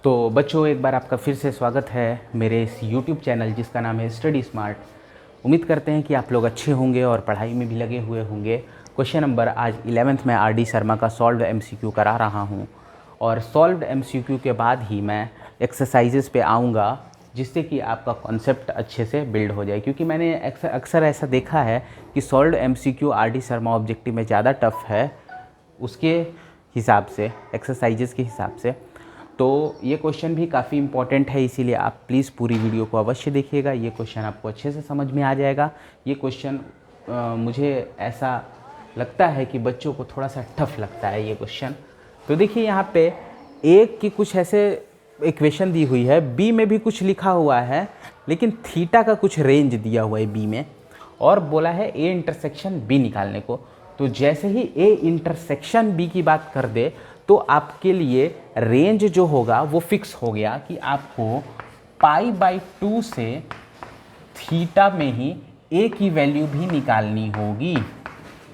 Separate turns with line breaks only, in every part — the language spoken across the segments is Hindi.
तो बच्चों, एक बार आपका फिर से स्वागत है मेरे इस YouTube चैनल जिसका नाम है स्टडी स्मार्ट। उम्मीद करते हैं कि आप लोग अच्छे होंगे और पढ़ाई में भी लगे हुए होंगे। क्वेश्चन नंबर आज 11th में RD शर्मा का सॉल्व्ड MCQ करा रहा हूं और सॉल्व्ड MCQ के बाद ही मैं एक्सरसाइजेस पे आऊँगा जिससे कि आपका कॉन्सेप्ट अच्छे से बिल्ड हो जाए। क्योंकि मैंने अक्सर ऐसा देखा है कि solved MCQ RD Sharma objective में ज़्यादा टफ है उसके हिसाब से, एक्सरसाइजेस के हिसाब से। तो ये क्वेश्चन भी काफ़ी इंपॉर्टेंट है, इसीलिए आप प्लीज़ पूरी वीडियो को अवश्य देखिएगा। ये क्वेश्चन आपको अच्छे से समझ में आ जाएगा। ये क्वेश्चन मुझे ऐसा लगता है कि बच्चों को थोड़ा सा टफ लगता है ये क्वेश्चन। तो देखिए यहाँ पे ए की कुछ ऐसे इक्वेशन दी हुई है, बी में भी कुछ लिखा हुआ है, लेकिन थीटा का कुछ रेंज दिया हुआ है बी में, और बोला है ए इंटरसेक्शन बी निकालने को। तो जैसे ही ए इंटरसेक्शन बी की बात कर दे तो आपके लिए रेंज जो होगा वो फिक्स हो गया कि आपको π/2 से थीटा में ही ए की वैल्यू भी निकालनी होगी।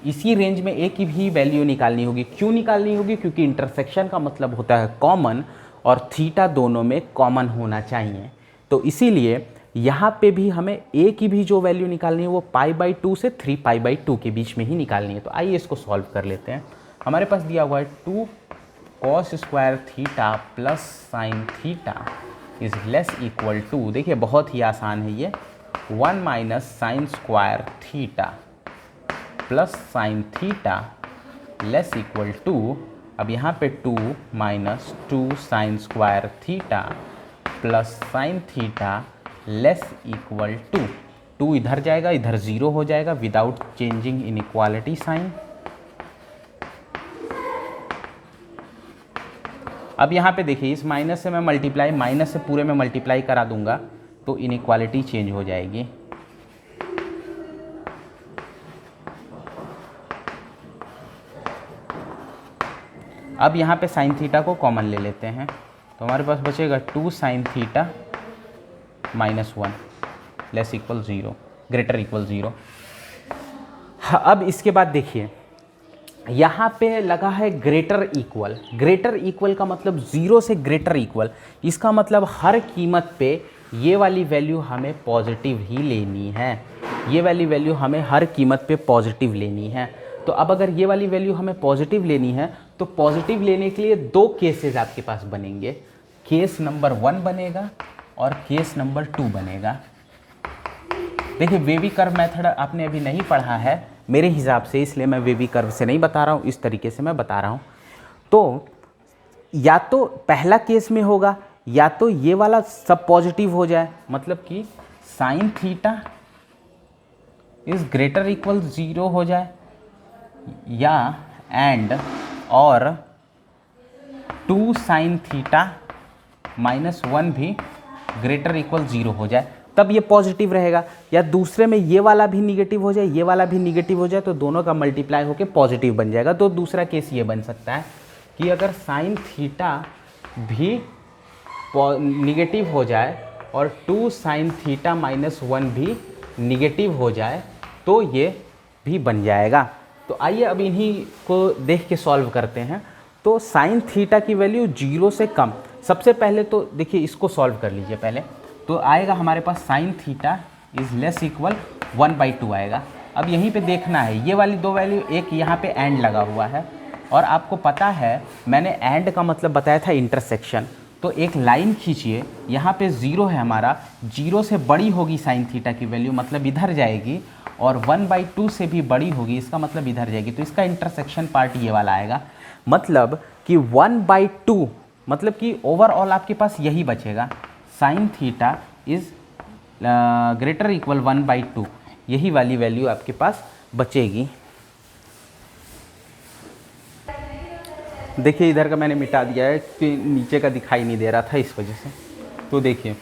इसी रेंज में ए की भी वैल्यू निकालनी होगी। क्यों निकालनी होगी? क्योंकि इंटरसेक्शन का मतलब होता है कॉमन, और थीटा दोनों में कॉमन होना चाहिए। तो इसीलिए यहाँ पे भी हमें ए की भी जो वैल्यू निकालनी है वो π/2 से 3π/2 के बीच में ही निकालनी है। तो आइए इसको सॉल्व कर लेते हैं। हमारे पास दिया हुआ है 2 cos square theta plus sine theta is less equal to, देखिए बहुत ही आसान है ये, 1 minus sine square theta plus sine theta less equal to, अब यहाँ पे 2 minus 2 sine square theta plus sine theta less equal to, 2 इधर जाएगा, इधर 0 हो जाएगा विदाउट चेंजिंग इनइक्वालिटी साइन। अब यहाँ पे देखिए इस माइनस से मैं मल्टीप्लाई, माइनस से पूरे में मल्टीप्लाई करा दूंगा तो इनइक्वालिटी चेंज हो जाएगी। अब यहाँ पे साइन थीटा को कॉमन ले लेते हैं तो हमारे पास बचेगा 2 sine theta minus 1 less equal 0 greater equal 0। अब इसके बाद देखिए यहाँ पे लगा है ग्रेटर इक्वल। ग्रेटर इक्वल का मतलब 0 से ग्रेटर इक्वल, इसका मतलब हर कीमत पे ये वाली वैल्यू हमें पॉजिटिव ही लेनी है। ये वाली वैल्यू हमें हर कीमत पे पॉजिटिव लेनी है। तो अब अगर ये वाली वैल्यू हमें पॉजिटिव लेनी है तो पॉजिटिव लेने के लिए 2 केसेस आपके पास बनेंगे। केस नंबर 1 बनेगा और केस नंबर 2 बनेगा। देखिए वेवी कर्व मेथड आपने अभी नहीं पढ़ा है मेरे हिसाब से, इसलिए मैं वेवी कर्व से नहीं बता रहा हूँ, इस तरीके से मैं बता रहा हूँ। तो या तो पहला केस में होगा या तो ये वाला सब पॉजिटिव हो जाए, मतलब कि sign theta is greater equal 0 हो जाए, या एंड और 2 साइन थीटा माइनस 1 भी ग्रेटर इक्वल 0 हो जाए, तब ये पॉजिटिव रहेगा। या दूसरे में ये वाला भी निगेटिव हो जाए, ये वाला भी निगेटिव हो जाए, तो दोनों का मल्टीप्लाई होकर पॉजिटिव बन जाएगा। तो दूसरा केस ये बन सकता है कि अगर साइन थीटा भी निगेटिव हो जाए और 2 साइन थीटा माइनस 1 भी निगेटिव हो जाए तो ये भी बन जाएगा। तो आइए अब इन्हीं को देख के सॉल्व करते हैं। तो साइन थीटा की वैल्यू 0 से कम, सबसे पहले तो देखिए इसको सॉल्व कर लीजिए पहले। तो आएगा हमारे पास sine theta is less equal 1/2 आएगा। अब यहीं पे देखना है ये वाली 2 वैल्यू, एक यहाँ पे एंड लगा हुआ है और आपको पता है मैंने एंड का मतलब बताया था इंटरसेक्शन। तो एक लाइन खींचिए, यहाँ पे 0 है हमारा, 0 से बड़ी होगी साइन थीटा की वैल्यू, मतलब इधर जाएगी, और 1/2 से भी बड़ी होगी, इसका मतलब इधर जाएगी। तो इसका इंटरसेक्शन पार्ट ये वाला आएगा, मतलब कि 1/2, मतलब कि ओवरऑल आपके पास यही बचेगा, sign theta is greater equal 1/2, यही वाली वैल्यू आपके पास बचेगी। देखिए इधर का मैंने मिटा दिया है कि नीचे का दिखाई नहीं दे रहा था इस वजह से। तो देखिए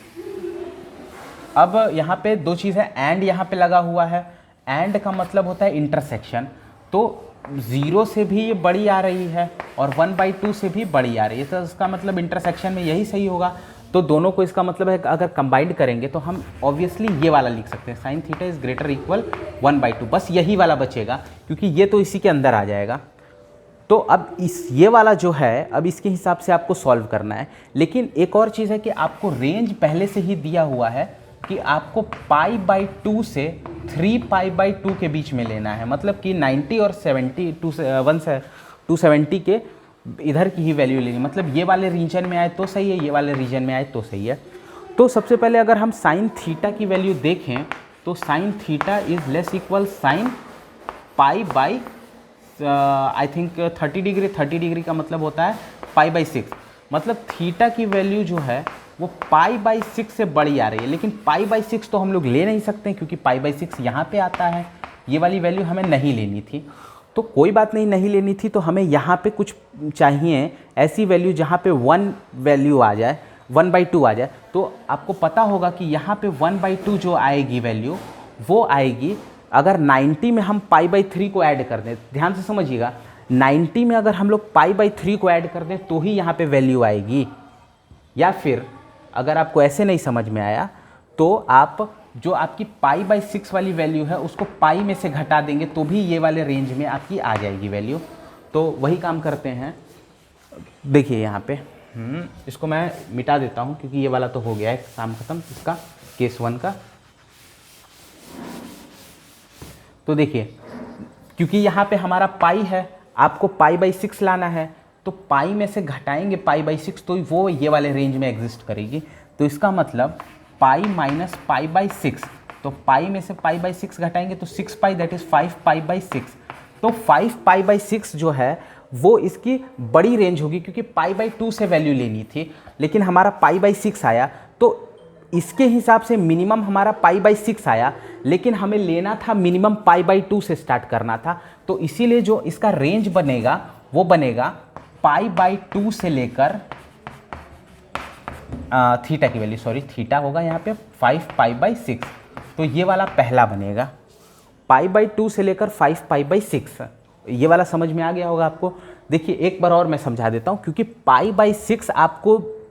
अब यहाँ पे 2 चीज़ है, एंड यहाँ पे लगा हुआ है, एंड का मतलब होता है इंटरसेक्शन। तो 0 से भी ये बड़ी आ रही है और 1/2 से भी बड़ी आ रही है, तो इसका मतलब इंटरसेक्शन में यही सही होगा। तो दोनों को इसका मतलब है अगर कंबाइंड करेंगे तो हम ऑब्वियसली ये वाला लिख सकते हैं, sign theta is greater equal 1/2, बस यही वाला बचेगा क्योंकि ये तो इसी के अंदर आ जाएगा। तो अब ये वाला जो है, अब इसके हिसाब से आपको सॉल्व करना है। लेकिन एक और चीज़ है कि आपको रेंज पहले से ही दिया हुआ है कि आपको π/2 से 3π/2 के बीच में लेना है, मतलब कि 90 और 70 270 के इधर की ही वैल्यू लेनी, मतलब ये वाले रीजन में आए तो सही है, ये वाले रीजन में आए तो सही है। तो सबसे पहले अगर हम साइन थीटा की वैल्यू देखें तो sine theta is less equal sine π/, I think 30 degree, 30 degree का मतलब होता है π/6, मतलब थीटा की वैल्यू जो है वो π/6 से बड़ी आ रही है। लेकिन π/6 तो हम लोग ले नहीं सकते क्योंकि π/6 यहाँ पे आता है, ये वाली वैल्यू हमें नहीं लेनी थी। तो कोई बात नहीं लेनी थी, तो हमें यहाँ पे कुछ चाहिए ऐसी वैल्यू जहाँ पे 1 वैल्यू आ जाए, 1/2 आ जाए। तो आपको पता होगा कि यहाँ पे 1/2 जो आएगी वैल्यू वो आएगी अगर 90 में हम π/3 को ऐड कर दें। ध्यान से समझिएगा, 90 में अगर हम लोग π/3 को ऐड कर दें तो ही यहाँ पे वैल्यू आएगी। या फिर अगर आपको ऐसे नहीं समझ में आया तो आप जो आपकी π/6 वाली वैल्यू है उसको पाई में से घटा देंगे तो भी ये वाले रेंज में आपकी आ जाएगी वैल्यू। तो वही काम करते हैं। देखिए यहाँ पे इसको मैं मिटा देता हूँ क्योंकि ये वाला तो हो गया है काम खत्म इसका, केस 1 का। तो देखिए क्योंकि यहाँ पे हमारा पाई है, आपको π/6 लाना है, तो पाई में से घटाएंगे π/6 तो वो ये वाले रेंज में एग्जिस्ट करेगी। तो इसका मतलब पाई माइनस π/6, तो पाई में से π/6 घटाएंगे तो 6π, दैट इज 5π/6। तो 5π/6 जो है वो इसकी बड़ी रेंज होगी क्योंकि π/2 से वैल्यू लेनी थी, लेकिन हमारा π/6 आया। तो इसके हिसाब से मिनिमम हमारा π/6 आया, लेकिन हमें लेना था मिनिमम π/2 से स्टार्ट करना था। तो इसीलिए जो इसका रेंज बनेगा वो बनेगा π/2 से लेकर थीटा की वैल्यू, सॉरी थीटा होगा यहाँ पे 5π/6। तो ये वाला पहला बनेगा π/2 से लेकर 5π/6। ये वाला समझ में आ गया होगा आपको। देखिए एक बार और मैं समझा देता हूँ, क्योंकि π/6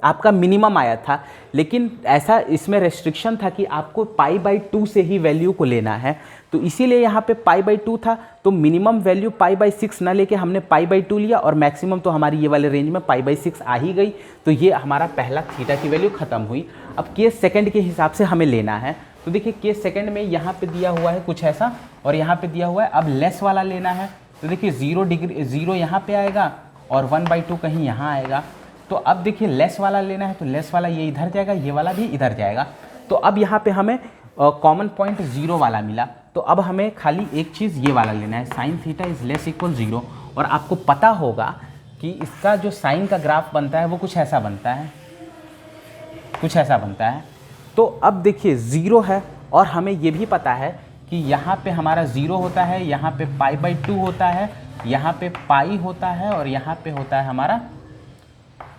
आपका मिनिमम आया था, लेकिन ऐसा इसमें रेस्ट्रिक्शन था कि आपको π/2 से ही वैल्यू को लेना है। तो इसीलिए यहाँ पे π/2 था, तो मिनिमम वैल्यू π/6 ना लेके हमने π/2 लिया और मैक्सिमम तो हमारी ये वाले रेंज में π/6 आ ही गई। तो ये हमारा पहला थीटा की वैल्यू ख़त्म हुई। अब केस सेकंड के हिसाब से हमें लेना है। तो देखिए केस सेकंड में यहाँ पे दिया हुआ है कुछ ऐसा और यहाँ पे दिया हुआ है, अब लेस वाला लेना है। तो देखिए 0 डिग्री 0 यहाँ पे आएगा और 1/2 कहीं यहाँ आएगा। तो अब देखिए लेस वाला लेना है, तो लेस वाला ये इधर जाएगा, ये वाला भी इधर जाएगा। तो अब यहाँ पे हमें कॉमन पॉइंट 0 वाला मिला। तो अब हमें खाली एक चीज़ ये वाला लेना है, sign theta is less equal 0। और आपको पता होगा कि इसका जो साइन का ग्राफ बनता है वो कुछ ऐसा बनता है, कुछ ऐसा बनता है। तो अब देखिए 0 है और हमें ये भी पता है कि यहाँ पे हमारा 0 होता है, यहाँ पे π/2 होता है, यहाँ पे पाई होता है और यहाँ पे होता है हमारा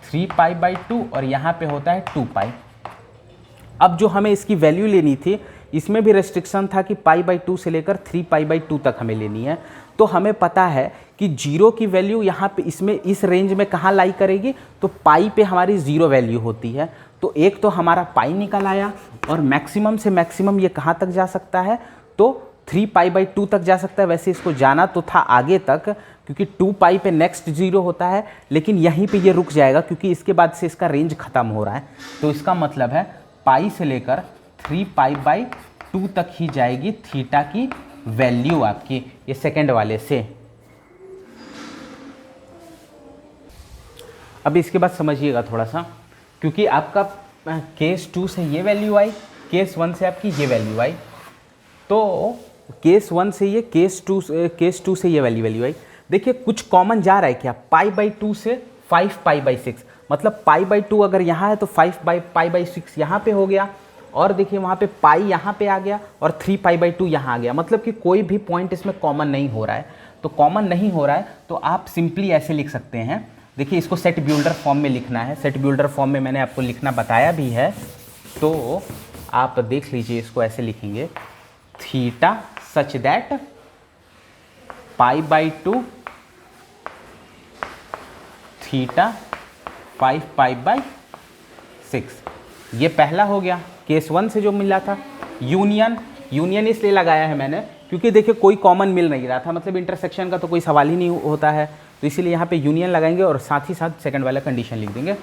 3π/2 और यहाँ पे होता है 2π। अब जो हमें इसकी वैल्यू लेनी थी इसमें भी रेस्ट्रिक्शन था कि π/2 से लेकर 3π/2 तक हमें लेनी है। तो हमें पता है कि 0 की वैल्यू यहाँ पे इसमें इस रेंज में कहाँ लाई करेगी, तो पाई पे हमारी 0 वैल्यू होती है। तो एक तो हमारा पाई निकल आया और मैक्सिमम से मैक्सिमम ये कहाँ तक जा सकता है, तो 3π/2 तक जा सकता है। वैसे इसको जाना तो था आगे तक क्योंकि 2π पे नेक्स्ट 0 होता है, लेकिन यहीं पे ये रुक जाएगा क्योंकि इसके बाद से इसका रेंज ख़त्म हो रहा है। तो इसका मतलब है पाई से लेकर 3π/2 तक ही जाएगी थीटा की वैल्यू आपकी, ये सेकंड वाले से। अब इसके बाद समझिएगा थोड़ा सा, क्योंकि आपका केस 2 से ये वैल्यू आई, केस 1 से आपकी ये वैल्यू आई। तो केस 1 से ये, केस 2 से ये वैल्यू आई। देखिए कुछ कॉमन जा रहा है क्या, π/2 से 5π/6, मतलब π/2 अगर यहाँ है तो 5π/6 यहाँ पे हो गया, और देखिए वहाँ पे पाई यहाँ पे आ गया और 3π/2 यहाँ आ गया। मतलब कि कोई भी पॉइंट इसमें कॉमन नहीं हो रहा है। तो कॉमन नहीं हो रहा है तो आप सिंपली ऐसे लिख सकते हैं। देखिए इसको सेट बिल्डर फॉर्म में लिखना है, सेट बिल्डर फॉर्म में मैंने आपको लिखना बताया भी है, तो आप देख लीजिए। इसको ऐसे लिखेंगे, थीटा सच दैट π/2 थीटा 5π/6। ये पहला हो गया केस 1 से जो मिला था। यूनियन इसलिए लगाया है मैंने क्योंकि देखिए कोई कॉमन मिल नहीं रहा था, मतलब इंटरसेक्शन का तो कोई सवाल ही नहीं होता है। तो इसीलिए यहाँ पे यूनियन लगाएंगे और साथ ही साथ सेकंड वाला कंडीशन लिख देंगे,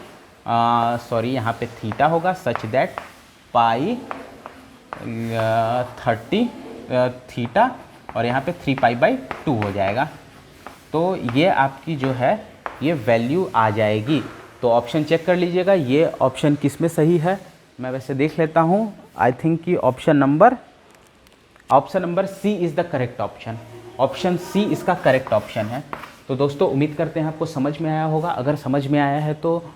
सॉरी यहाँ पे थीटा होगा सच दैट पाई 30 थीटा और यहाँ पे 3π/2 हो जाएगा। तो ये आपकी जो है ये वैल्यू आ जाएगी। तो ऑप्शन चेक कर लीजिएगा, ये ऑप्शन किस में सही है, मैं वैसे देख लेता हूँ। आई थिंक कि option number C is the correct option. Option C इसका करेक्ट ऑप्शन है। तो दोस्तों उम्मीद करते हैं आपको समझ में आया होगा। अगर समझ में आया है तो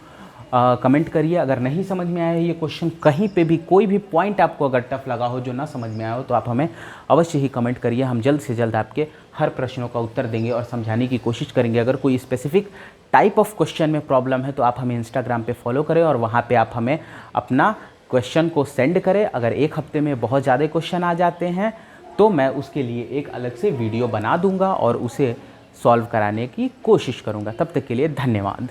कमेंट करिए। अगर नहीं समझ में आया है ये क्वेश्चन, कहीं पे भी कोई भी पॉइंट आपको अगर टफ लगा हो, जो ना समझ में आया हो, तो आप हमें अवश्य ही कमेंट करिए। हम जल्द से जल्द आपके हर प्रश्नों का उत्तर देंगे और समझाने की कोशिश करेंगे। अगर कोई स्पेसिफिक टाइप ऑफ क्वेश्चन में प्रॉब्लम है तो आप हमें इंस्टाग्राम पे फॉलो करें और वहाँ पे आप हमें अपना क्वेश्चन को सेंड करें। अगर एक हफ्ते में बहुत ज़्यादा क्वेश्चन आ जाते हैं तो मैं उसके लिए एक अलग से वीडियो बना दूंगा और उसे सॉल्व कराने की कोशिश करूंगा। तब तक के लिए धन्यवाद।